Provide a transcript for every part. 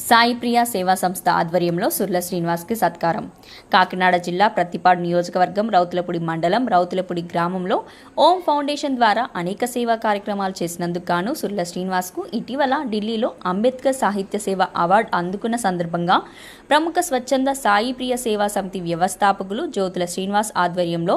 సాయి ప్రియ సేవా సంస్థ ఆధ్వర్యంలో సుర్ల శ్రీనివాస్కి సత్కారం. కాకినాడ జిల్లా ప్రత్తిపాడు నియోజకవర్గం రౌతులపూడి మండలం రౌతులపూడి గ్రామంలో ఓం ఫౌండేషన్ ద్వారా అనేక సేవా కార్యక్రమాలు చేసినందుకు గాను సుర్ల శ్రీనివాస్కు ఇటీవల ఢిల్లీలో అంబేద్కర్ సాహిత్య సేవ అవార్డు అందుకున్న సందర్భంగా ప్రముఖ స్వచ్ఛంద సాయి ప్రియ సేవా సమితి వ్యవస్థాపకులు జ్యోతుల శ్రీనివాస్ ఆధ్వర్యంలో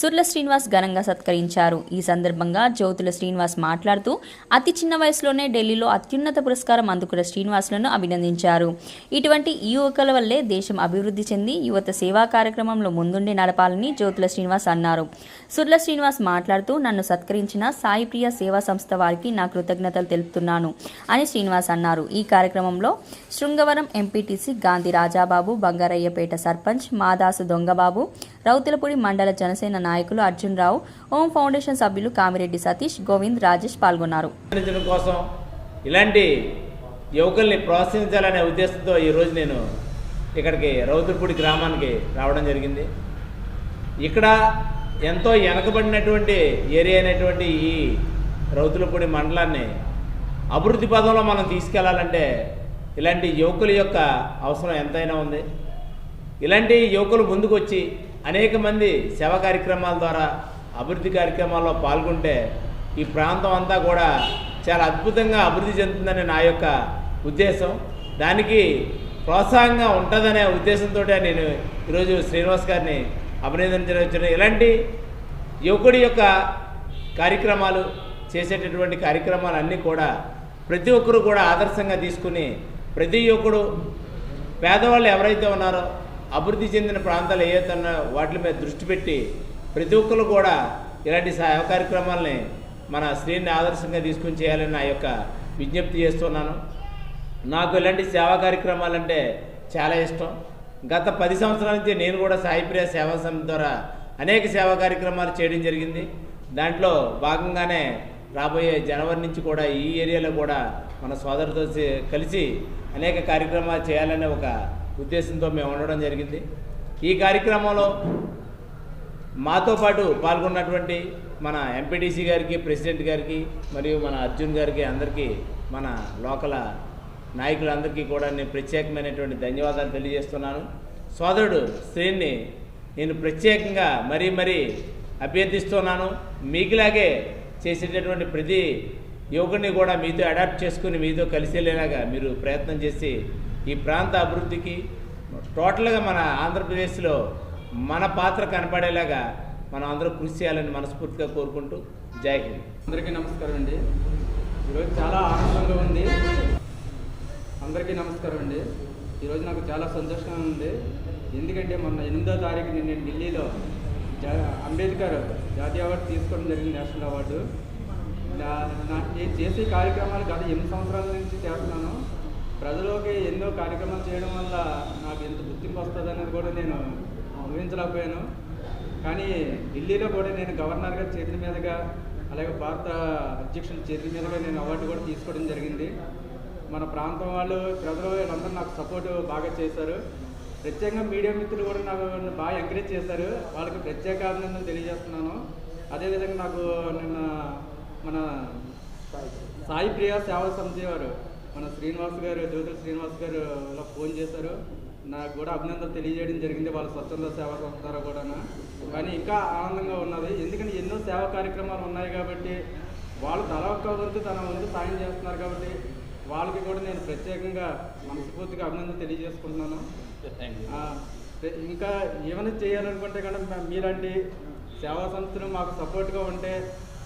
సుర్ల శ్రీనివాస్ ఘనంగా సత్కరించారు. ఈ సందర్భంగా జ్యోతుల శ్రీనివాస్ మాట్లాడుతూ అతి చిన్న వయసులోనే ఢిల్లీలో అత్యున్నత పురస్కారం అందుకున్న శ్రీనివాస్లను అభినందించారు. ఇటువంటి యువకుల వల్లే దేశం అభివృద్ధి చెంది యువత సేవా కార్యక్రమంలో ముందుండి నడపాలని జ్యోతుల శ్రీనివాస్ అన్నారు. సుర్ల శ్రీనివాస్ మాట్లాడుతూ నన్ను సత్కరించిన సాయి ప్రియ సేవా సంస్థ వారికి నా కృతజ్ఞతలు తెలుపుతున్నాను అని శ్రీనివాస్ అన్నారు. ఈ కార్యక్రమంలో శృంగవరం ఎంపీటీసీ గాంధీ రాజాబాబు, బంగారయ్యపేట సర్పంచ్ మాదాసు దొంగబాబు, రౌతులపూడి మండల జనసేన నాయకులు అర్జున్ రావు, ఓం ఫౌండేషన్ సభ్యులు కామిరెడ్డి సతీష్, గోవింద్, రాజేష్ పాల్గొన్నారు. ఇలాంటి యువకుల్ని ప్రోత్సహించాలనే ఉద్దేశంతో ఈరోజు నేను ఇక్కడికి రౌతులపూడి గ్రామానికి రావడం జరిగింది. ఇక్కడ ఎంతో వెనకబడినటువంటి ఏరియా అయినటువంటి ఈ రౌతులపూడి మండలాన్ని అభివృద్ధి పదంలో మనం తీసుకెళ్లాలంటే ఇలాంటి యువకుల యొక్క అవసరం ఎంతైనా ఉంది. ఇలాంటి యువకులు ముందుకు వచ్చి అనేక మంది సేవా కార్యక్రమాల ద్వారా అభివృద్ధి కార్యక్రమాల్లో పాల్గొంటే ఈ ప్రాంతం అంతా కూడా చాలా అద్భుతంగా అభివృద్ధి చెందుతుందని నా యొక్క ఉద్దేశం. దానికి ప్రోత్సాహంగా ఉంటుందనే ఉద్దేశంతో నేను ఈరోజు శ్రీనివాస్ గారిని అభినందించడం. ఇలాంటి యువకుడి యొక్క కార్యక్రమాలు చేసేటటువంటి కార్యక్రమాలన్నీ కూడా ప్రతి ఒక్కరు కూడా ఆదర్శంగా తీసుకుని ప్రతి యువకుడు పేదవాళ్ళు ఎవరైతే ఉన్నారో అభివృద్ధి చెందిన ప్రాంతాలు ఏవైతే ఉన్నాయో వాటి మీద దృష్టి పెట్టి ప్రతి ఒక్కరు కూడా ఇలాంటి సేవా కార్యక్రమాలని మన శ్రీని ఆదర్శంగా తీసుకుని చేయాలని నా యొక్క విజ్ఞప్తి చేస్తున్నాను. నాకు ఇలాంటి సేవా కార్యక్రమాలంటే చాలా ఇష్టం. గత 10 సంవత్సరాల నుంచి నేను కూడా సాయి ప్రియ సేవా సమితి ద్వారా అనేక సేవా కార్యక్రమాలు చేయడం జరిగింది. దాంట్లో భాగంగానే రాబోయే జనవరి నుంచి కూడా ఈ ఏరియాలో కూడా మన సోదరుతో కలిసి అనేక కార్యక్రమాలు చేయాలనే ఒక ఉద్దేశంతో మేము ఉండడం జరిగింది. ఈ కార్యక్రమంలో మాతో పాటు పాల్గొన్నటువంటి మన ఎంపీటీసీ గారికి, ప్రెసిడెంట్ గారికి మరియు మన అర్జున్ గారికి, అందరికీ మన లోకల్ నాయకులందరికీ కూడా నేను ప్రత్యేకమైనటువంటి ధన్యవాదాలు తెలియజేస్తున్నాను. సోదరుడు శ్రీని నేను ప్రత్యేకంగా మరీ అభ్యర్థిస్తున్నాను. మీకులాగే చేసేటటువంటి ప్రతి యువకుడిని కూడా మీతో అడాప్ట్ చేసుకుని మీతో కలిసి వెళ్ళేలాగా మీరు ప్రయత్నం చేసి ఈ ప్రాంత అభివృద్ధికి టోటల్గా మన ఆంధ్రప్రదేశ్లో మన పాత్ర కనపడేలాగా మనం అందరూ కృషి చేయాలని మనస్ఫూర్తిగా కోరుకుంటూ జై హింద్. అందరికీ నమస్కారం అండి. ఈరోజు చాలా ఆనందంగా ఉంది. అందరికీ నమస్కారం అండి. ఈరోజు నాకు చాలా సంతోషంగా ఉంది. ఎందుకంటే మొన్న 8వ తారీఖుని నేను ఢిల్లీలో అంబేద్కర్ జాతీయ అవార్డు తీసుకోవడం జరిగింది, నేషనల్ అవార్డు. నేను చేసే కార్యక్రమాలు గత 8 సంవత్సరాల నుంచి చేస్తున్నాను. ప్రజలోకి ఎన్నో కార్యక్రమాలు చేయడం వల్ల నాకు ఎంత గుర్తింపు వస్తుంది అనేది కూడా నేను ఊహించలేకపోయాను. కానీ ఢిల్లీలో కూడా నేను గవర్నర్ గారి చేతుల మీదుగా, అలాగే భారత అధ్యక్షుల చేతుల మీదుగా నేను అవార్డు కూడా తీసుకోవడం జరిగింది. మన ప్రాంతం వాళ్ళు, ప్రజలు వీళ్ళందరూ నాకు సపోర్టు బాగా చేశారు. ప్రత్యేకంగా మీడియా మిత్రులు కూడా నాకు బాగా ఎంకరేజ్ చేశారు. వాళ్ళకి ప్రత్యేక అభినందనలు తెలియజేస్తున్నాను. అదేవిధంగా నాకు నిన్న మన సాయి ప్రియ సేవా సమితి వారు, మన శ్రీనివాస్ గారు, జ్యోతుల శ్రీనివాస్ గారు ఇలా ఫోన్ చేశారు. నాకు కూడా అభినందనలు తెలియజేయడం జరిగింది వాళ్ళ స్వచ్ఛంద సేవా సంస్థ ద్వారా కూడా. కానీ ఇంకా ఆనందంగా ఉన్నది. ఎందుకంటే ఎన్నో సేవా కార్యక్రమాలు ఉన్నాయి కాబట్టి వాళ్ళు తల ఒక్క తన వంతు సాయం చేస్తున్నారు కాబట్టి వాళ్ళకి కూడా నేను ప్రత్యేకంగా మనస్ఫూర్తిగా అభినందన తెలియజేసుకుంటున్నాను. ఇంకా ఏమైనా చేయాలనుకుంటే కనుక మీలాంటి సేవా సంస్థలు మాకు సపోర్ట్గా ఉంటే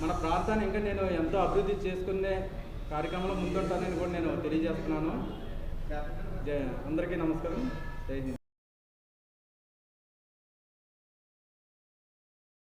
మన ప్రాంతాన్ని ఇంకా నేను ఎంతో అభివృద్ధి చేసుకునే కార్యక్రమంలో ముందుంటానని కూడా నేను తెలియజేస్తున్నాను. అందరికీ నమస్కారం. జై హింద్.